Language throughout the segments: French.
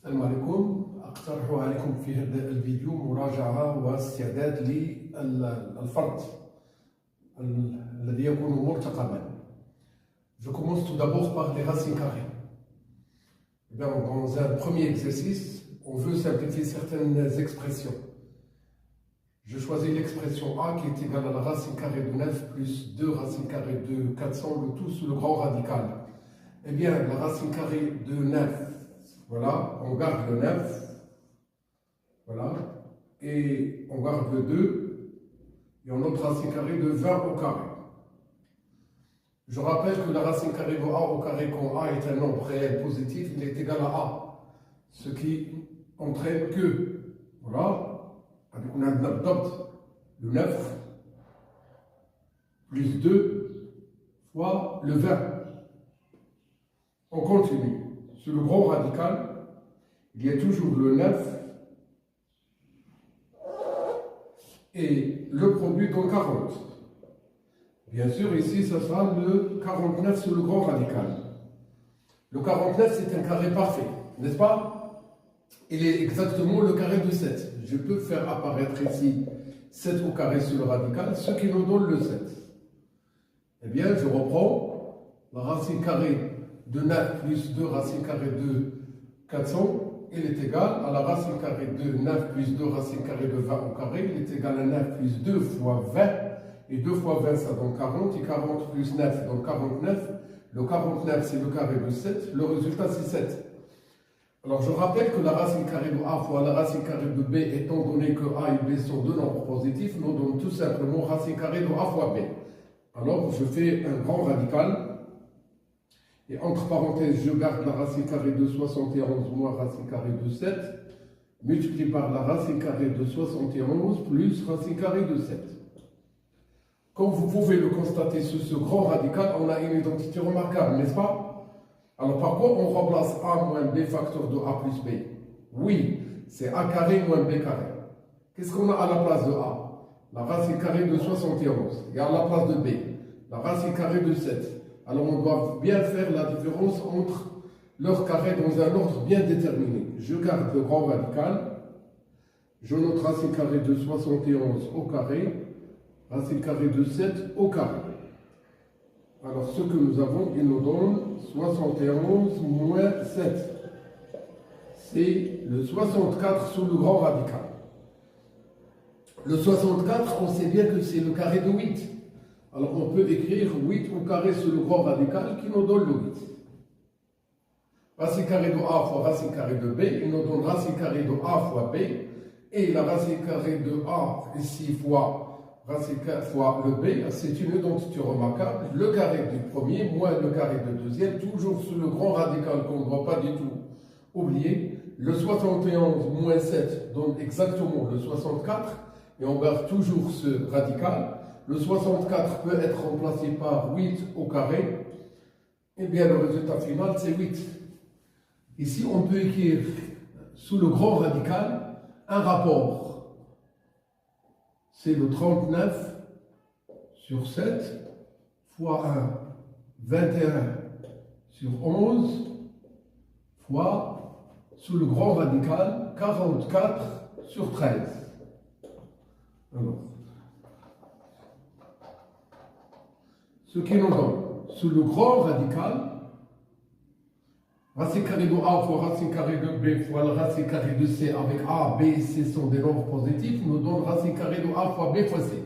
السلام عليكم. أقترح عليكم في هذا الفيديو مراجعة واستعداد للفرض الذي يكون مرتقبا. Je commence tout d'abord par les racines carrées. Bien, dans un premier exercice, on veut simplifier certaines expressions. Je choisis l'expression A qui est égale à la racine carrée de 9 plus 2 racines carrées de 400, le tout sous le grand radical. Eh bien, la racine carrée de 9, voilà, on garde le 9, voilà, et on garde le 2, et on note racine carrée de 20 au carré. Je rappelle que la racine carrée de A au carré, quand A est un nombre réel positif, il est égal à A, ce qui entraîne que, voilà, on adopte le 9 plus 2 fois le 20. On continue. Sur le grand radical, il y a toujours le 9 et le produit donne 40. Bien sûr, ici, ce sera le 49 sur le grand radical. Le 49, c'est un carré parfait, n'est-ce pas? Il est exactement le carré de 7. Je peux faire apparaître ici 7 au carré sur le radical, ce qui nous donne le 7. Eh bien, je reprends la racine carrée de 9 plus 2 racine carrée de 400, il est égal à la racine carrée de 9 plus 2 racine carrée de 20 au carré, il est égal à 9 plus 2 fois 20, et 2 fois 20 ça donne 40, et 40 plus 9 donne 49, le 49 c'est le carré de 7, le résultat c'est 7. Alors je rappelle que la racine carrée de A fois la racine carrée de B, étant donné que A et B sont deux nombres positifs, nous donne tout simplement racine carrée de A fois B. Alors je fais un grand radical, et entre parenthèses, je garde la racine carrée de 71 moins racine carrée de 7, multiplié par la racine carrée de 71 plus racine carrée de 7. Comme vous pouvez le constater sur ce grand radical, on a une identité remarquable, n'est-ce pas? Alors par quoi on remplace A moins B facteur de A plus B? Oui, c'est A carré moins B carré. Qu'est-ce qu'on a à la place de A? La racine carrée de 71. Et à la place de B, la racine carrée de 7. Alors on doit bien faire la différence entre leurs carrés dans un ordre bien déterminé. Je garde le grand radical, je note racine carrée de 71 au carré, racine carrée de 7 au carré. Alors ce que nous avons, il nous donne 71 moins 7. C'est le 64 sous le grand radical. Le 64, on sait bien que c'est le carré de 8. Alors on peut écrire 8 au carré sur le grand radical qui nous donne le 8. Racine carrée de A fois racine carrée de B, il nous donne racine carrée de A fois B. Et la racine carrée de A ici fois racine fois le B, c'est une identité remarquable. Le carré du premier moins le carré du deuxième, toujours sur le grand radical qu'on ne doit pas du tout oublier. Le 71 moins 7 donne exactement le 64. Et on garde toujours ce radical. Le 64 peut être remplacé par 8 au carré. Eh bien, le résultat final, c'est 8. Ici, on peut écrire sous le grand radical un rapport. C'est le 39 sur 7 fois 1, 21 sur 11 fois, sous le grand radical, 44 sur 13. Alors, ce qui nous donne, sous le grand radical, racine carrée de A fois racine carrée de B fois la racine carrée de C avec A, B et C sont des nombres positifs, nous donne racine carrée de A fois B fois C.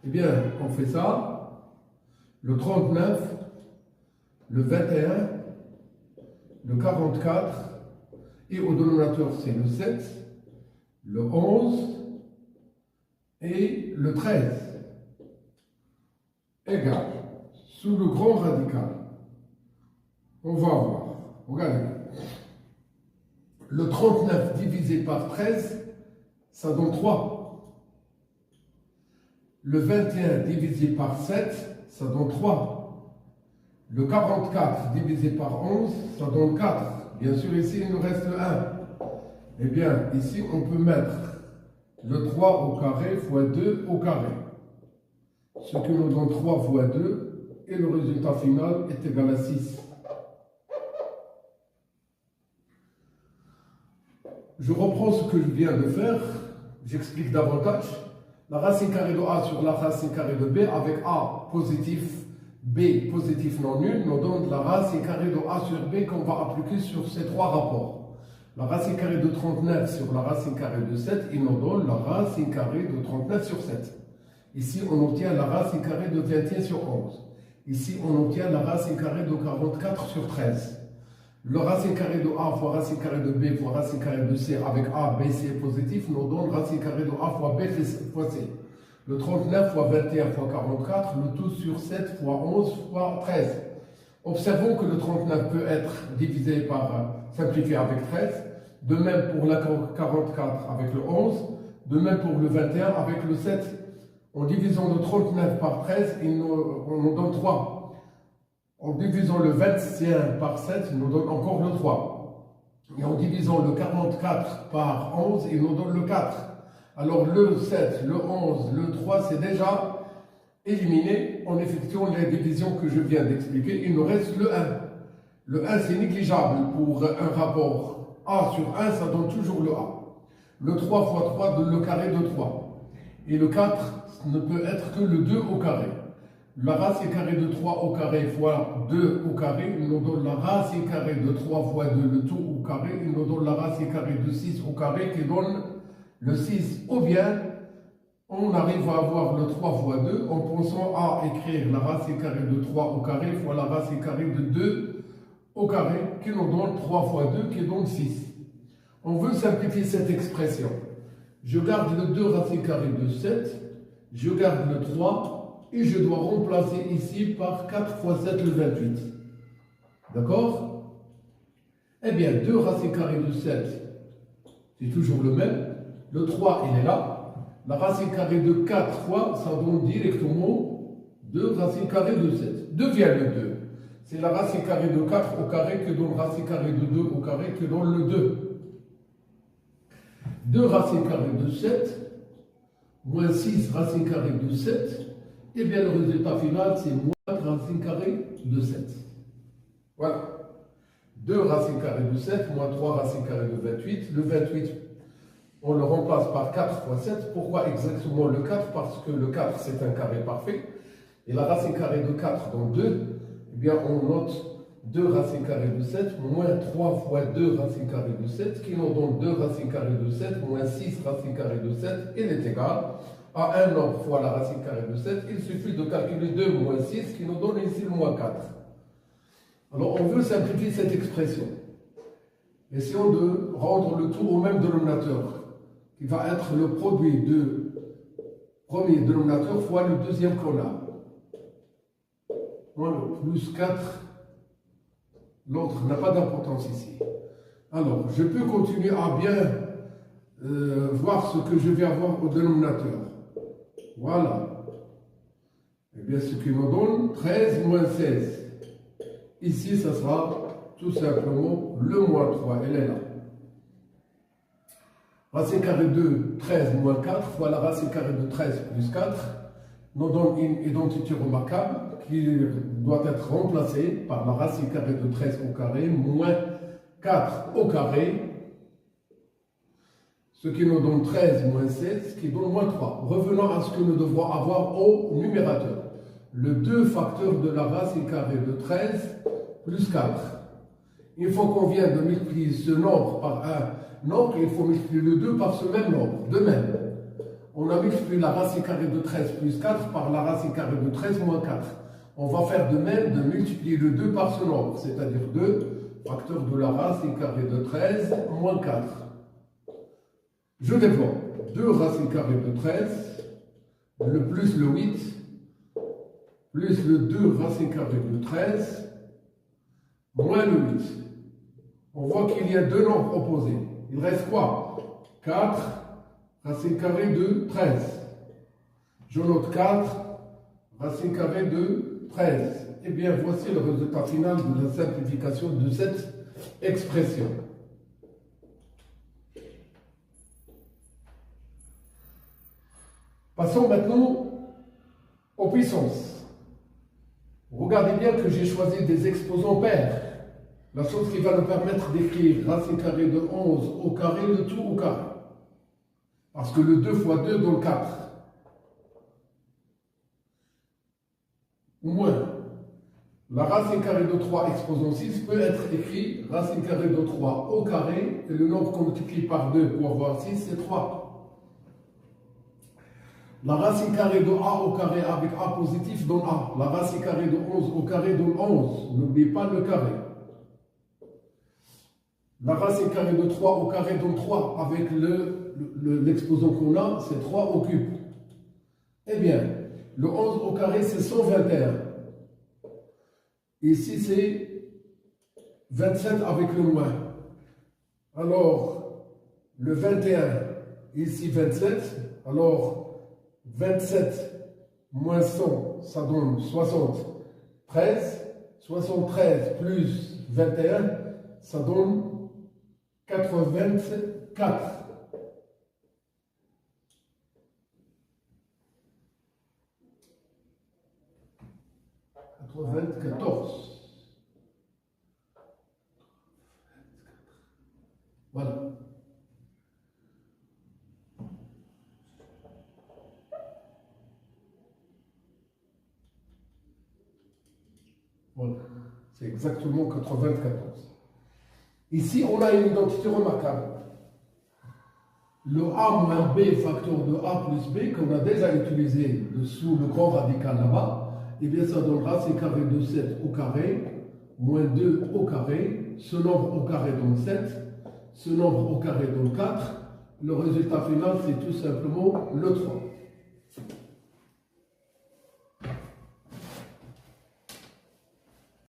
Eh bien, on fait ça, le 39, le 21, le 44, et au dénominateur c'est le 7, le 11 et le 13, égal. Sous le grand radical, on va voir, regardez, le 39 divisé par 13, ça donne 3. Le 21 divisé par 7, ça donne 3. Le 44 divisé par 11, ça donne 4. Bien sûr, ici, il nous reste 1. Eh bien, ici, on peut mettre le 3 au carré fois 2 au carré. Ce qui nous donne 3 fois 2, et le résultat final est égal à 6. je reprends ce que je viens de faire, j'explique davantage. La racine carrée de A sur la racine carrée de B avec A positif, B positif non nul nous donne la racine carrée de A sur B qu'on va appliquer sur ces trois rapports. La racine carrée de 39 sur la racine carrée de 7, il nous donne la racine carrée de 39 sur 7. Ici, on obtient la racine carrée de 21 sur 11. Ici, on obtient la racine carrée de 44 sur 13. Le racine carrée de A fois racine carrée de B fois racine carrée de C avec A, B, C positif nous donne racine carrée de A fois B fois C. Le 39 fois 21 fois 44, le tout sur 7 fois 11 fois 13. Observons que le 39 peut être divisé par, simplifié avec 13. De même pour la 44 avec le 11. De même pour le 21 avec le 7. En divisant le 39 par 13, on nous donne 3. En divisant le 21 par 7, il nous donne encore le 3. Et en divisant le 44 par 11, il nous donne le 4. Alors le 7, le 11, le 3, c'est déjà éliminé en effectuant les divisions que je viens d'expliquer. Il nous reste le 1. Le 1, c'est négligeable pour un rapport A sur 1, ça donne toujours le A. Le 3 fois 3 donne le carré de 3. Et le 4 ne peut être que le 2 au carré. La racine carrée de 3 au carré fois 2 au carré, il nous donne la racine carrée de 3 fois 2, le tout au carré, il nous donne la racine carrée de 6 au carré qui donne le 6. Ou bien, on arrive à avoir le 3 fois 2 en pensant à écrire la racine carrée de 3 au carré fois la racine carrée de 2 au carré qui nous donne 3 fois 2 qui donne 6. On veut simplifier cette expression. Je garde le 2 racine carrée de 7, je garde le 3, et je dois remplacer ici par 4 fois 7 le 28. D'accord? Eh bien, 2 racine carrée de 7, c'est toujours le même. Le 3, il est là. La racine carrée de 4 fois, ça donne directement 2 racine carrée de 7. D'où vient le 2? C'est la racine carrée de 4 au carré qui donne racine carrée de 2 au carré qui donne le 2. 2 racine carrée de 7, moins 6 racine carrée de 7, et bien le résultat final, c'est moins racine carrée de 7. Voilà. 2 racine carrée de 7, moins 3 racine carrée de 28. Le 28, on le remplace par 4 fois 7. Pourquoi exactement le 4? Parce que le 4, c'est un carré parfait. Et la racine carrée de 4 dans 2, eh bien on note 2 racine carrée de 7, moins 3 fois 2 racine carrée de 7, qui nous donne 2 racine carrée de 7, moins 6 racine carrée de 7, il est égal à 1 nombre fois la racine carrée de 7, il suffit de calculer 2 moins 6 qui nous donne ici le moins 4. Alors on veut simplifier cette expression. Essayons de rendre le tout au même dénominateur, qui va être le produit de premier dénominateur fois le deuxième qu'on a. Voilà, plus 4, l'autre n'a pas d'importance ici. Alors, je peux continuer à bien voir ce que je vais avoir au dénominateur. Voilà. Eh bien, ce qui nous donne 13 moins 16. Ici, ça sera tout simplement le moins 3. Elle est là. Racine carrée de 13 moins 4 fois la racine carrée de 13 plus 4 nous donne une identité remarquable qui doit être remplacée par la racine carrée de 13 au carré moins 4 au carré, ce qui nous donne 13 moins 16, qui donne moins 3. Revenons à ce que nous devons avoir au numérateur. Le 2 facteur de la racine carrée de 13 plus 4. Une fois qu'on vient de multiplier ce nombre par un nombre, il faut multiplier le 2 par ce même nombre. De même, on a multiplié la racine carrée de 13 plus 4 par la racine carrée de 13 moins 4. On va faire de même de multiplier le 2 par ce nombre, c'est-à-dire 2 facteur de la racine carrée de 13 moins 4. Je développe 2 racine carrée de 13, le plus le 8, plus le 2 racine carrée de 13, moins le 8. On voit qu'il y a deux nombres opposés. Il reste quoi? 4 racine carrée de 13. Je note 4 racine carrée de 13. Eh bien, voici le résultat final de la simplification de cette expression. Passons maintenant aux puissances. Regardez bien que j'ai choisi des exposants pairs. La chose qui va nous permettre d'écrire racine carrée de 11 au carré, le tout au carré. Parce que le 2 fois 2 donne 4. Moins la racine carrée de 3 exposant 6 peut être écrit racine carrée de 3 au carré, et le nombre qu'on multiplie par 2 pour avoir 6, c'est 3. La racine carrée de a au carré avec a positif donne a. La racine carrée de 11 au carré donne 11. N'oubliez pas le carré. La racine carrée de 3 au carré donne 3. Avec l'exposant qu'on a, c'est 3 au cube. Eh bien, le 11 au carré, c'est 121. Ici, c'est 27 avec le moins. Alors, le 21, ici 27. Alors, 27 moins 100, ça donne 73. 73 plus 21, ça donne 84. 94. Voilà. Voilà. C'est exactement 94. Ici, on a une identité remarquable. Le A moins B facteur de A plus B, qu'on a déjà utilisé sous le grand radical là-bas, eh bien ça donnera racine carrée de 7 au carré, moins 2 au carré, ce nombre au carré donne 7, ce nombre au carré donne 4, le résultat final c'est tout simplement le 3.